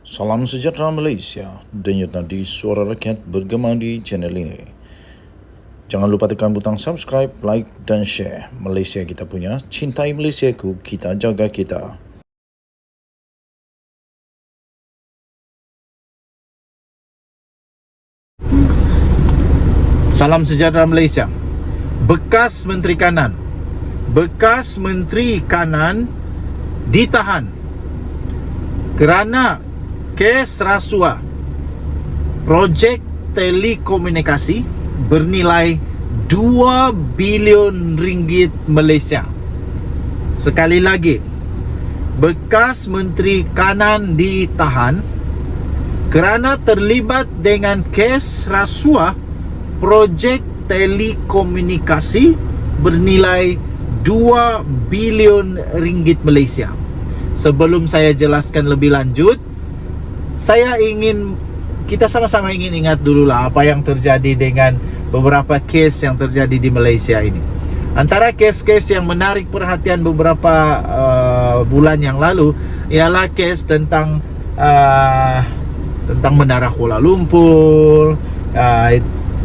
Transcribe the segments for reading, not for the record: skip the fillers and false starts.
Salam sejahtera Malaysia, denyut nadi suara rakyat bergema di channel ini. Jangan lupa tekan butang subscribe, like dan share. Malaysia kita punya, cintai Malaysiaku, kita jaga kita. Salam sejahtera Malaysia. Bekas Menteri Kanan ditahan kerana kes rasuah projek telekomunikasi bernilai 2 bilion ringgit Malaysia. Sekali lagi, bekas Menteri Kanan ditahan kerana terlibat dengan kes rasuah projek telekomunikasi bernilai 2 bilion ringgit Malaysia. Sebelum saya jelaskan lebih lanjut, kita sama-sama ingin ingat dululah apa yang terjadi dengan beberapa kes yang terjadi di Malaysia ini. Antara kes-kes yang menarik perhatian beberapa bulan yang lalu ialah kes tentang Menara Kuala Lumpur.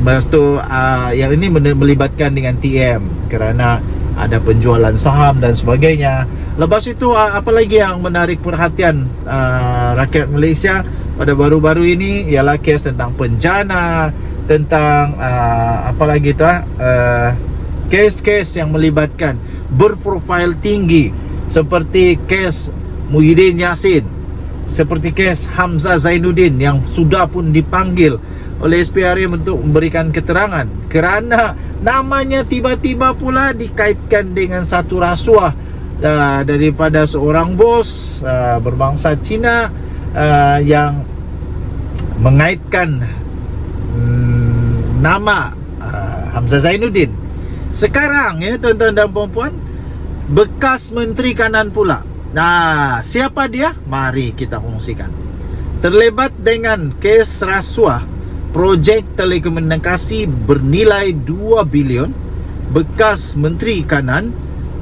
Lepas tu yang ini melibatkan dengan TM kerana ada penjualan saham dan sebagainya. Lepas itu apa lagi yang menarik perhatian rakyat Malaysia pada baru-baru ini ialah kes tentang penjana, tentang apa lagi tu kes-kes yang melibatkan berprofil tinggi seperti kes Muhyiddin Yassin, seperti kes Hamzah Zainuddin yang sudah pun dipanggil oleh SPRM untuk memberikan keterangan kerana namanya tiba-tiba pula dikaitkan dengan satu rasuah daripada seorang bos berbangsa Cina yang mengaitkan nama Hamzah Zainuddin. Sekarang ya tuan-tuan dan puan-puan, bekas Menteri Kanan pula. Nah, siapa dia? Mari kita kongsikan. Terlibat dengan kes rasuah projek telekomunikasi bernilai 2 bilion, bekas Menteri Kanan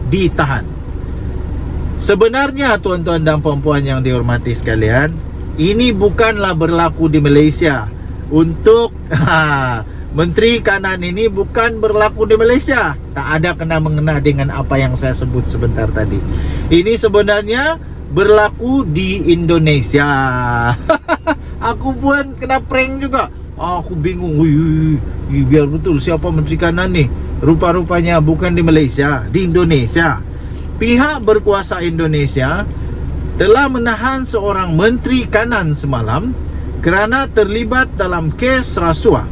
ditahan. Sebenarnya tuan-tuan dan puan-puan yang dihormati sekalian, ini bukanlah berlaku di Malaysia. Untuk Menteri Kanan ini bukan berlaku di Malaysia. Tak ada kena-mengena dengan apa yang saya sebut sebentar tadi. Ini sebenarnya berlaku di Indonesia. Aku pun kena prank juga. Aku bingung. Biar betul siapa Menteri Kanan ni. Rupa-rupanya bukan di Malaysia, di Indonesia. Pihak berkuasa Indonesia telah menahan seorang Menteri Kanan semalam kerana terlibat dalam kes rasuah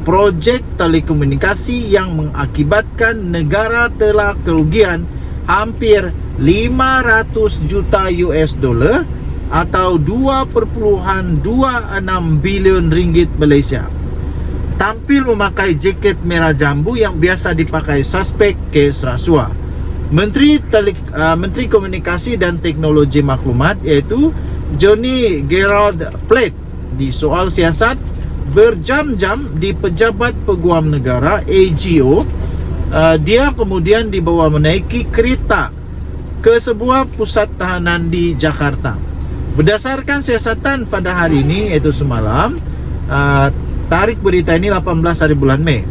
projek telekomunikasi yang mengakibatkan negara telah kerugian hampir 500 juta US dollar atau 2.26 bilion ringgit Malaysia. Tampil memakai jaket merah jambu yang biasa dipakai suspek kes rasuah. Menteri Komunikasi dan Teknologi Maklumat iaitu Johnny Gerald Plate di soal siasat berjam-jam di Pejabat Peguam Negara AGO. Dia kemudian dibawa menaiki kereta ke sebuah pusat tahanan di Jakarta. Berdasarkan siasatan pada hari ini iaitu semalam, tarikh berita ini 18 hari bulan Mei.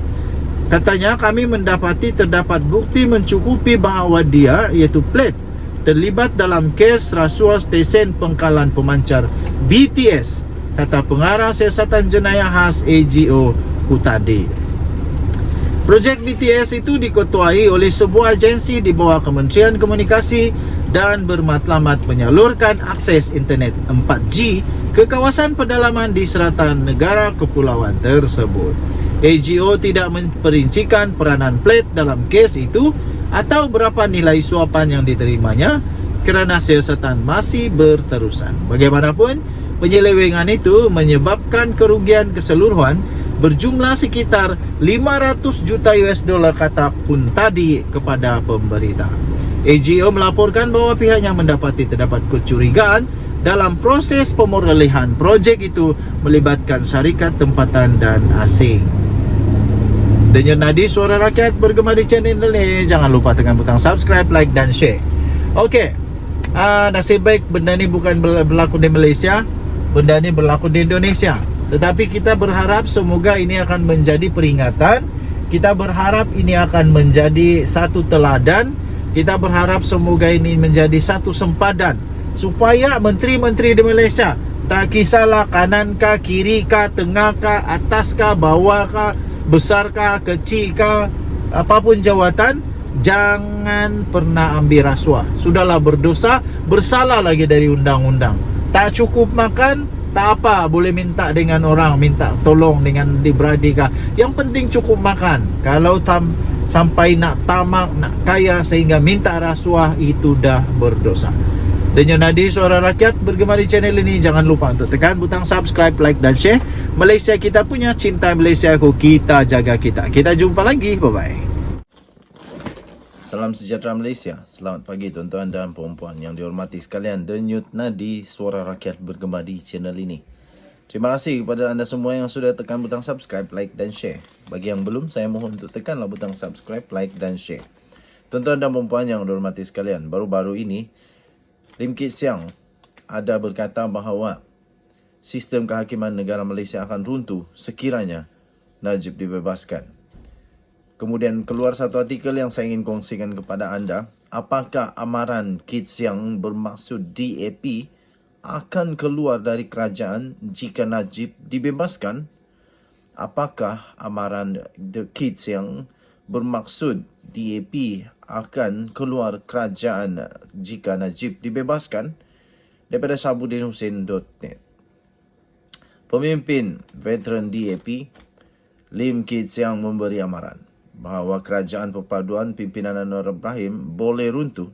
Katanya kami mendapati terdapat bukti mencukupi bahawa dia iaitu Plate terlibat dalam kes rasuah stesen pengkalan pemancar BTS, kata pengarah siasatan jenayah khas AGO Kutadi. Projek BTS itu diketuai oleh sebuah agensi di bawah Kementerian Komunikasi dan bermatlamat menyalurkan akses internet 4G ke kawasan pedalaman di selatan negara kepulauan tersebut. AGO tidak memperincikan peranan Plate dalam kes itu atau berapa nilai suapan yang diterimanya kerana siasatan masih berterusan. Bagaimanapun, penyelewengan itu menyebabkan kerugian keseluruhan berjumlah sekitar 500 juta US dollar, kata pun tadi kepada pemberita. AGO melaporkan bahawa pihaknya mendapati terdapat kecurigaan dalam proses pemulihan projek itu melibatkan syarikat tempatan dan asing. Denyut nadi suara rakyat bergema di channel ini. Jangan lupa tekan butang subscribe, like dan share. Okey. Nasib baik benda ni bukan berlaku di Malaysia. benda ini berlaku di Indonesia. Tetapi kita berharap semoga ini akan menjadi peringatan. Kita berharap ini akan menjadi satu teladan. Kita berharap semoga ini menjadi satu sempadan supaya menteri-menteri di Malaysia, tak kisahlah kanan kah, kiri kah, tengah kah, atas kah, bawah kah, besar kah, kecil kah, apapun jawatan, jangan pernah ambil rasuah. Sudahlah berdosa, bersalah lagi dari undang-undang. Tak cukup makan, tak apa, boleh minta dengan orang, minta tolong dengan adik-beradik kah. Yang penting cukup makan. Kalau sampai nak tamak, nak kaya sehingga minta rasuah, itu dah berdosa. Denyut Nadi Suara Rakyat bergema di channel ini. Jangan lupa untuk tekan butang subscribe, like dan share. Malaysia kita punya, cinta Malaysia ku, kita jaga kita. Kita jumpa lagi, bye-bye. Salam sejahtera Malaysia. Selamat pagi tuan-tuan dan puan-puan yang dihormati sekalian. Denyut Nadi Suara Rakyat bergema di channel ini. Terima kasih kepada anda semua yang sudah tekan butang subscribe, like dan share. Bagi yang belum, saya mohon untuk tekanlah butang subscribe, like dan share. Tuan-tuan dan puan-puan yang dihormati sekalian, baru-baru ini Lim Kit Siang ada berkata bahawa sistem kehakiman negara Malaysia akan runtuh sekiranya Najib dibebaskan. Kemudian keluar satu artikel yang saya ingin kongsikan kepada anda. Apakah amaran Kit Siang bermaksud DAP akan keluar dari kerajaan jika Najib dibebaskan? Apakah amaran Kit Siang bermaksud DAP akan keluar kerajaan jika Najib dibebaskan? Daripada sabudinhusin.net. Pemimpin veteran DAP Lim Kit Siang memberi amaran bahawa kerajaan perpaduan pimpinan Anwar Ibrahim boleh runtuh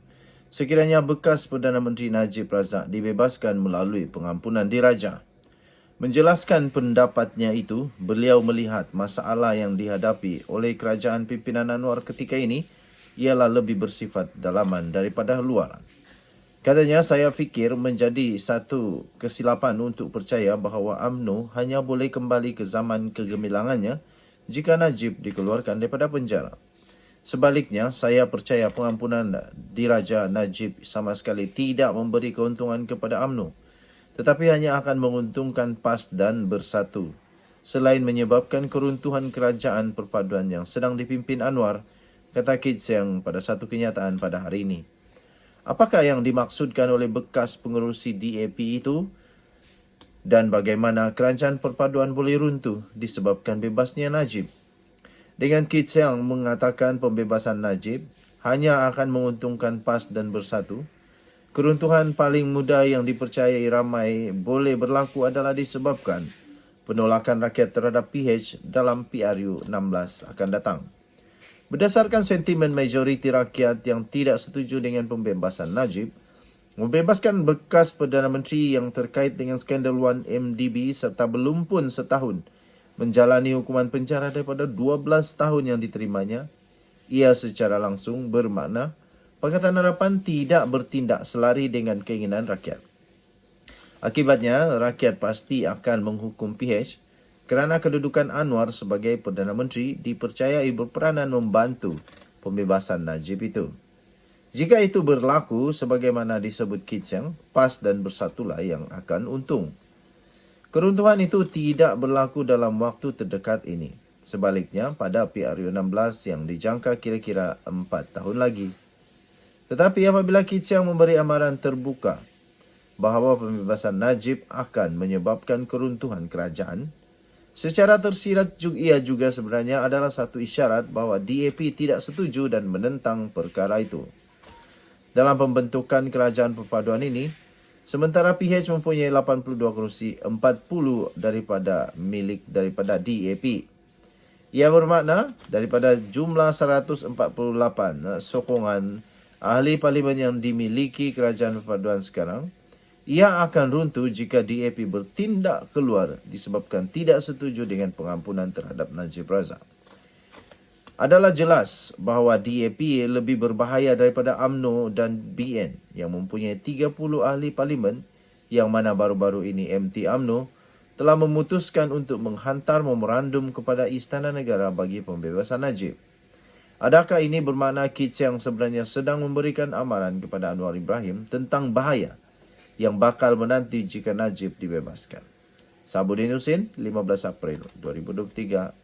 sekiranya bekas Perdana Menteri Najib Razak dibebaskan melalui pengampunan diraja. Menjelaskan pendapatnya itu, beliau melihat masalah yang dihadapi oleh kerajaan pimpinan Anwar ketika ini ialah lebih bersifat dalaman daripada luaran. Katanya, saya fikir menjadi satu kesilapan untuk percaya bahawa UMNO hanya boleh kembali ke zaman kegemilangannya jika Najib dikeluarkan daripada penjara. Sebaliknya, saya percaya pengampunan diraja Najib sama sekali tidak memberi keuntungan kepada UMNO, tetapi hanya akan menguntungkan PAS dan Bersatu, selain menyebabkan keruntuhan kerajaan perpaduan yang sedang dipimpin Anwar, kata Kit Siang pada satu kenyataan pada hari ini. Apakah yang dimaksudkan oleh bekas pengerusi DAP itu? Dan bagaimana kerajaan perpaduan boleh runtuh disebabkan bebasnya Najib? Dengan Kit Siang mengatakan pembebasan Najib hanya akan menguntungkan PAS dan Bersatu, keruntuhan paling mudah yang dipercayai ramai boleh berlaku adalah disebabkan penolakan rakyat terhadap PH dalam PRU 16 akan datang. Berdasarkan sentimen majoriti rakyat yang tidak setuju dengan pembebasan Najib, membebaskan bekas Perdana Menteri yang terkait dengan skandal 1MDB serta belum pun setahun menjalani hukuman penjara daripada 12 tahun yang diterimanya, ia secara langsung bermakna Pakatan Harapan tidak bertindak selari dengan keinginan rakyat. Akibatnya, rakyat pasti akan menghukum PH kerana kedudukan Anwar sebagai Perdana Menteri dipercayai berperanan membantu pembebasan Najib itu. Jika itu berlaku sebagaimana disebut Kit Siang, PAS dan Bersatulah yang akan untung. Keruntuhan itu tidak berlaku dalam waktu terdekat ini. Sebaliknya, pada PRU 16 yang dijangka kira-kira 4 tahun lagi. Tetapi apabila Kit Siang memberi amaran terbuka bahawa pembebasan Najib akan menyebabkan keruntuhan kerajaan, secara tersirat ia juga sebenarnya adalah satu isyarat bahawa DAP tidak setuju dan menentang perkara itu. Dalam pembentukan kerajaan perpaduan ini, sementara PH mempunyai 82 kerusi, 40 daripada DAP. Ia bermakna daripada jumlah 148 sokongan ahli parlimen yang dimiliki kerajaan perpaduan sekarang, ia akan runtuh jika DAP bertindak keluar disebabkan tidak setuju dengan pengampunan terhadap Najib Razak. Adalah jelas bahawa DAP lebih berbahaya daripada UMNO dan BN yang mempunyai 30 ahli parlimen, yang mana baru-baru ini MT UMNO telah memutuskan untuk menghantar memorandum kepada Istana Negara bagi pembebasan Najib. Adakah ini bermakna Kit Siang sebenarnya sedang memberikan amaran kepada Anwar Ibrahim tentang bahaya yang bakal menanti jika Najib dibebaskan. Sabudin Husin, 15 April 2023.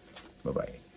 Bye-bye.